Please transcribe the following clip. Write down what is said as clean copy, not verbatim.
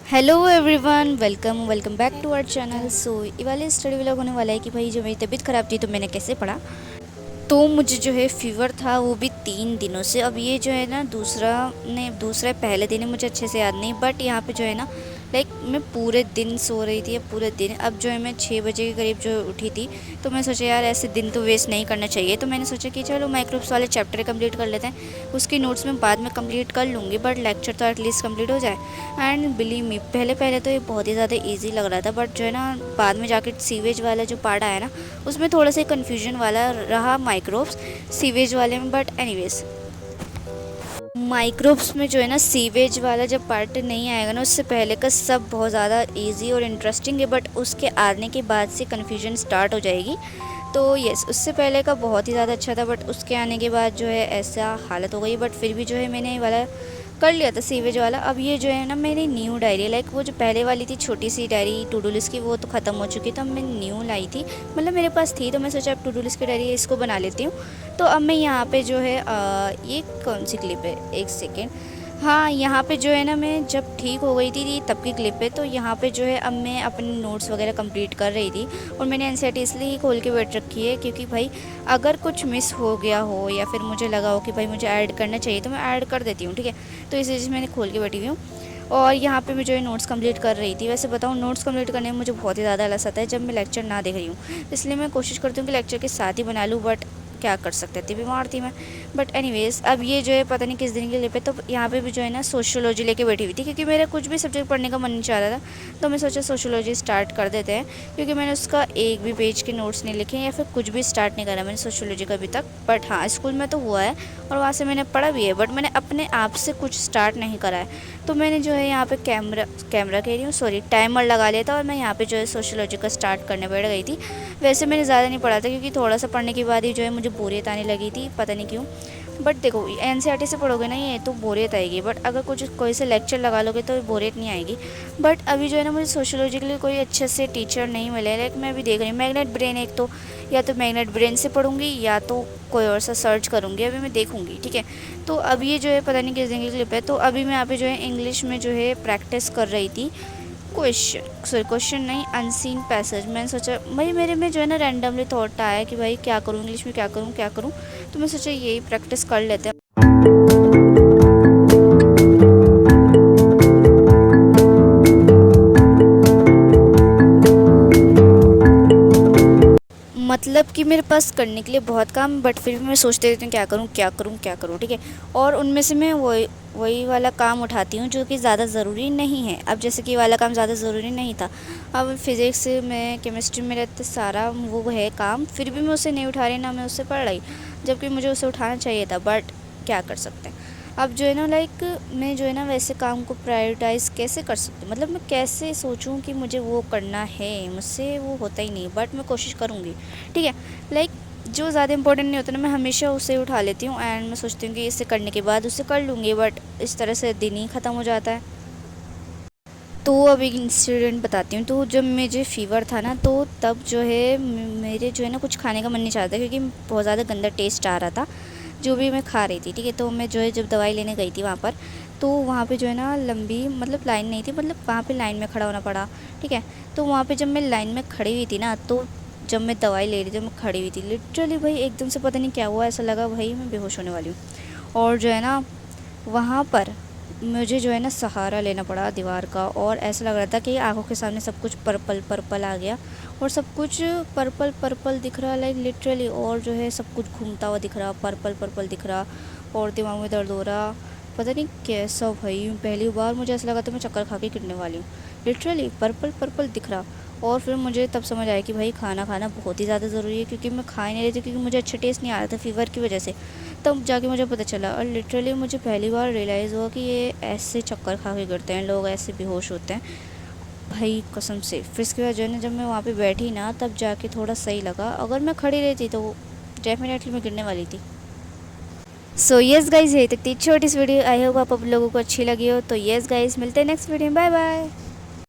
Hello everyone, welcome welcome back to our channel. So ये वाले study vlog होने वाला है कि भाई जो मेरी तबीयत ख़राब थी तो मैंने कैसे पढ़ा। तो मुझे जो है फ़ीवर था, वो भी 3 दिनों से। अब ये जो है ना दूसरा पहले दिन ही मुझे अच्छे से याद नहीं, बट यहाँ पे जो है ना लाइक मैं पूरे दिन सो रही थी, पूरे दिन। अब जो है मैं 6 बजे के करीब जो उठी थी, तो मैं सोचा यार ऐसे दिन तो वेस्ट नहीं करना चाहिए। तो मैंने सोचा कि चलो माइक्रोब्स वाले चैप्टर कंप्लीट कर लेते हैं, उसकी नोट्स मैं बाद में कंप्लीट कर लूँगी, बट लेक्चर तो एटलीस्ट कंप्लीट हो जाए। एंड बिलीव मी, पहले पहले तो ये बहुत ही ज़्यादा ईजी लग रहा था, बट जो है ना बाद में जाके सीवेज वाला जो पार्ट आया ना, उसमें थोड़ा सा कन्फ्यूजन वाला रहा माइक्रोब्स सीवेज वाले में। बट एनीवेज, माइक्रोब्स में जो है ना सीवेज वाला जब पार्ट नहीं आएगा ना, उससे पहले का सब बहुत ज़्यादा इजी और इंटरेस्टिंग है, बट उसके आने के बाद से कन्फ्यूजन स्टार्ट हो जाएगी। तो यस, उससे पहले का बहुत ही ज़्यादा अच्छा था, बट उसके आने के बाद जो है ऐसा हालत हो गई। बट फिर भी जो है मैंने ये वाला कर लिया था सीवेज वाला। अब ये जो है ना मेरी न्यू डायरी, लाइक वो जो पहले वाली थी छोटी सी डायरी टू डू लिस्ट की, वो तो ख़त्म हो चुकी, तो अब मैं न्यू लाई थी। मतलब मेरे पास थी, तो मैं सोचा अब टू डू लिस्ट की डायरी है, इसको बना लेती हूँ। तो अब मैं यहाँ पे जो है ये कौन सी क्लिप है, एक सेकेंड। हाँ, यहाँ पे जो है ना मैं जब ठीक हो गई थी तब की क्लिप है। तो यहाँ पे जो है अब मैं अपने नोट्स वगैरह कंप्लीट कर रही थी, और मैंने एनसीईआरटी इसलिए ही खोल के बैठ रखी है क्योंकि भाई अगर कुछ मिस हो गया हो या फिर मुझे लगा हो कि भाई मुझे ऐड करना चाहिए, तो मैं ऐड कर देती हूँ, ठीक है। तो इस वजह से मैंने खोल के बैठी हुई हूँ। और यहाँ पे मैं जो है नोट्स कंप्लीट कर रही थी। वैसे बताऊँ, नोट्स कंप्लीट करने में मुझे बहुत ही ज़्यादा आलस आता है जब मैं लेक्चर ना देख रही हूँ, इसलिए मैं कोशिश करती हूँ कि लेक्चर के साथ ही बना लूँ, बट क्या कर सकते थे, बीमार थी मैं। बट एनीवेज, अब ये जो है पता नहीं किस दिन के लिए पे, तो यहाँ पे भी जो है ना सोशियोलॉजी लेके बैठी हुई थी, क्योंकि मेरा कुछ भी सब्जेक्ट पढ़ने का मन नहीं चाह रहा था। तो मैं सोचा सोशियोलॉजी स्टार्ट कर देते हैं, क्योंकि मैंने उसका एक भी पेज के नोट्स नहीं लिखे या फिर कुछ भी स्टार्ट नहीं करा मैंने सोशियोलॉजी का अभी तक। बट हाँ, स्कूल में तो हुआ है और वहाँ से मैंने पढ़ा भी है, बट मैंने अपने आप से कुछ स्टार्ट नहीं करा है। तो मैंने जो है यहाँ पे कैमरा कैमरा कह रही हूँ, सॉरी, टाइमर लगा लिया था, और मैं यहाँ पे जो है सोशियोलॉजी का स्टार्ट करने बैठ गई थी। वैसे मैंने ज़्यादा नहीं पढ़ा था, क्योंकि थोड़ा सा पढ़ने के बाद ही जो है मुझे बोरियत आने लगी थी, पता नहीं क्यों। बट देखो, एनसीईआरटी से पढ़ोगे ना ये तो बोरियत आएगी, बट अगर कुछ कोई से लेक्चर लगा लोगे तो बोरियत नहीं आएगी। बट अभी जो है ना मुझे सोशियोलॉजी के लिए कोई अच्छे से टीचर नहीं मिले। लाइक मैं अभी देख रही हूँ मैग्नेट ब्रेन, एक तो या तो मैग्नेट ब्रेन से पढ़ूंगी या तो कोई और सा सर्च करूँगी, अभी मैं देखूँगी, ठीक है। तो अभी ये जो है पता नहीं किस दिन की क्लिप है। तो अभी मैं यहाँ पे जो है इंग्लिश में जो है प्रैक्टिस कर रही थी। क्वेश्चन नहीं, अनसीन पैसेज। मैंने सोचा भाई मेरे में जो है ना रैंडमली थॉट आया कि भाई क्या करूँ इंग्लिश में, क्या करूँ क्या करूँ। तो मैं सोचा यही प्रैक्टिस कर लेते हैं। मतलब कि मेरे पास करने के लिए बहुत काम, बट फिर भी मैं सोचते रहती हूँ क्या करूँ क्या करूँ क्या करूँ, ठीक है। और उनमें से मैं वही वही वाला काम उठाती हूँ जो कि ज़्यादा ज़रूरी नहीं है। अब जैसे कि वाला काम ज़्यादा ज़रूरी नहीं था, अब फिज़िक्स में केमिस्ट्री में रहते सारा वो है काम, फिर भी मैं उसे नहीं उठा रही, ना मैं उससे पढ़ रही, जबकि मुझे उसे उठाना चाहिए था। बट क्या कर सकते हैं। अब जो है ना लाइक मैं जो है ना वैसे काम को प्रायोरिटाइज़ कैसे कर सकती हूँ, मतलब मैं कैसे सोचूं कि मुझे वो करना है, मुझसे वो होता ही नहीं, बट मैं कोशिश करूँगी, ठीक है। लाइक जो ज़्यादा इंपॉर्टेंट नहीं होता ना, मैं हमेशा उसे उठा लेती हूँ, एंड मैं सोचती हूँ कि इसे करने के बाद उसे कर लूँगी, बट इस तरह से दिन ही ख़त्म हो जाता है। तो अब एक इंसिडेंट बताती हूँ। तो जब मुझे फ़ीवर था ना, तो तब जो है मेरे जो है ना कुछ खाने का मन नहीं चाहता, क्योंकि बहुत ज़्यादा गंदा टेस्ट आ रहा था जो भी मैं खा रही थी, ठीक है। तो मैं जो है जब दवाई लेने गई थी वहाँ पर, तो वहाँ पे जो है ना लंबी मतलब लाइन नहीं थी, मतलब वहाँ पे लाइन में खड़ा होना पड़ा, ठीक है। तो वहाँ पे जब मैं लाइन में खड़ी हुई थी ना, तो जब मैं दवाई ले रही थी मैं खड़ी हुई थी, लिटरली भाई एकदम से पता नहीं क्या हुआ, ऐसा लगा भाई मैं बेहोश होने वाली हूँ। और जो है ना वहाँ पर मुझे जो है ना सहारा लेना पड़ा दीवार का, और ऐसा लग रहा था कि आंखों के सामने सब कुछ पर्पल पर्पल आ गया, और सब कुछ पर्पल पर्पल दिख रहा, लाइक लिटरली। और जो है सब कुछ घूमता हुआ दिख रहा, पर्पल पर्पल दिख रहा, और दिमाग में दर्द हो रहा, पता नहीं कैसा भाई। पहली बार मुझे ऐसा लगा था मैं चक्कर खा के गिरने वाली हूँ, लिटरली पर्पल पर्पल दिख रहा। और फिर मुझे तब समझ आया कि भाई खाना खाना बहुत ही ज़्यादा ज़रूरी है, क्योंकि मैं खा ही नहीं रही थी, क्योंकि मुझे अच्छा टेस्ट नहीं आ रहा था फ़ीवर की वजह से। तब जाके मुझे पता चला, और लिटरली मुझे पहली बार रियलाइज़ हुआ कि ये ऐसे चक्कर खा के गिरते हैं लोग, ऐसे बेहोश होते हैं भाई, कसम से। फिर इसके बाद जो है ना जब मैं वहाँ पे बैठी ना, तब जाके थोड़ा सही लगा। अगर मैं खड़ी रहती तो डेफिनेटली मैं गिरने वाली थी। सो येस गाइज, यही तक थी छोटी सी वीडियो। आई होप आप लोगों को अच्छी लगी हो। तो येस गाइज, मिलते हैं नेक्स्ट वीडियो में, बाय बाय।